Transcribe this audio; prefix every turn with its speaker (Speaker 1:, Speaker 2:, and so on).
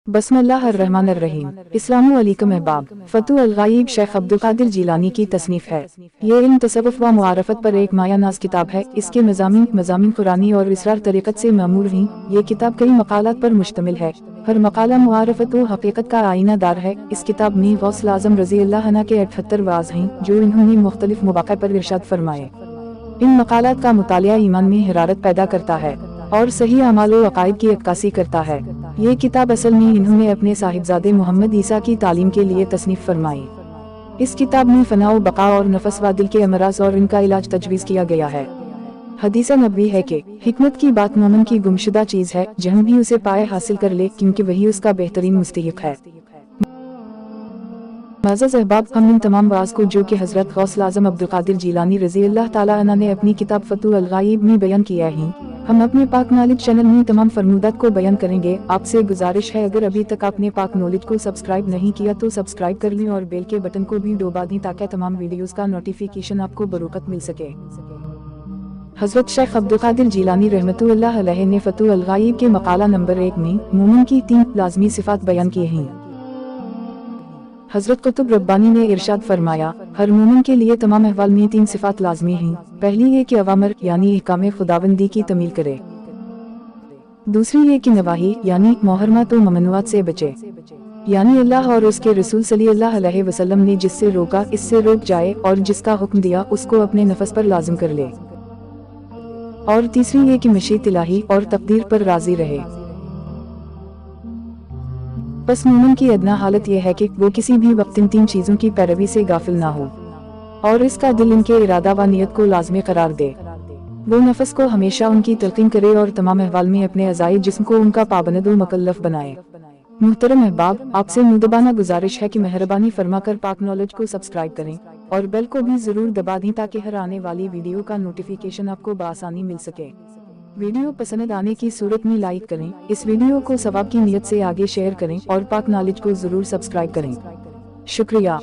Speaker 1: बस्मिल्लाहिर्रहमानिर्रहीम। अस्सलामुअलैकुम अहबाब। फतू अल-गाइब शेख अब्दुल कादिर जिलानी की तसनीफ है। ये इल्म तसव्वुफ व मुआरफत पर एक मायानाज किताब है। इसके मज़ामीन कुरानी और इसरार तरीक़त से मामूर हैं। ये किताब कई मकालात पर मुश्तमिल है। हर मकाला मुआरफत व हकीकत का आईना दार है। इस किताब में गौस आज़म रज़ी अल्लाह अन्हु के 78 वाज़ हैं जो इन्होंने मुख्तलिफ मौक़े पर इरशाद फरमाए। इन मकालात का मुतालिया ईमान में हिरारत पैदा करता है और सही अमाल व अक़ाइद की अक्कासी करता है। ये किताब असल में इन्होंने अपने साहिबजादे मोहम्मद ईसा की तालीम के लिए तसनीफ फरमाई। इस किताब में फना व बका और नफस व दिल के अमराज और इनका इलाज तजवीज़ किया गया है। हदीस नबवी है कि हिकमत की बात मोमिन की गुमशुदा चीज़ है, जहाँ भी उसे पाए हासिल कर ले, क्योंकि वही उसका बेहतरीन मुस्तहिक है। मज़ीद अहबाब, हम इन तमाम वाज़ को जो कि हज़रत गौस आज़म अब्दुल कादिर जिलानी रज़ी अल्लाह ताला अन्हु ने अपनी किताब फतू अल-गाइब में बयान किया है, हम अपने पाक नॉलेज चैनल में तमाम फरमूदात को बयान करेंगे। आपसे गुजारिश है, अगर अभी तक आपने पाक नॉलेज को सब्सक्राइब नहीं किया तो सब्सक्राइब कर लें और बेल के बटन को भी दबा दें ताकि तमाम वीडियोस का नोटिफिकेशन आपको बरोकत मिल सके। हज़रत शेख अब्दुल कादिर जिलानी रहमतुल्लाह अलैह ने फतू अल-गाइब के मकाला नंबर 1 में मोमिन की 3 लाज़मी सिफ़ात बयान की हैं। हज़रत कुतुब रब्बानी ने इरशाद फरमाया, हर मोमिन के लिए तमाम अहवाल में 3 सिफ़ात लाज़मी हैं। पहली ये कि अवामर यानी अहकाम खुदाबंदी की तमील करे। दूसरी ये कि नवाही यानी मुहर्रमात व ममनुआत से बचे, यानी अल्लाह और उसके रसूल सल्लल्लाहु अलैहि वसल्लम ने जिससे रोका इससे रोक जाए और जिसका हुक्म दिया उसको अपने नफस पर लाजिम कर ले। और तीसरी ये कि मशीयत इलाही और तकदीर पर राजी रहे। बस मोमिन की अदना हालत यह है कि वो किसी भी वक्त इन 3 चीज़ों की पैरवी से गाफिल ना हो और इसका दिल इनके इरादा व नियत को लाज़मी करार दे। वो नफस को हमेशा उनकी तलकीन करे और तमाम अहवाल में अपने अज़ाई जिस्म को उनका पाबंद व मुकल्लफ बनाए। मुहतरम अहबाब, आपसे मुदबाना गुजारिश है कि मेहरबानी फरमाकर पाक नॉलेज को सब्सक्राइब करें और बेल को भी ज़रूर दबा दें ताकि हर आने वाली वीडियो का नोटिफिकेशन आपको बआसानी मिल सके। वीडियो पसंद आने की सूरत में लाइक करें, इस वीडियो को सवाब की नियत से आगे शेयर करें और पाक नॉलेज को ज़रूर सब्सक्राइब करें। शुक्रिया।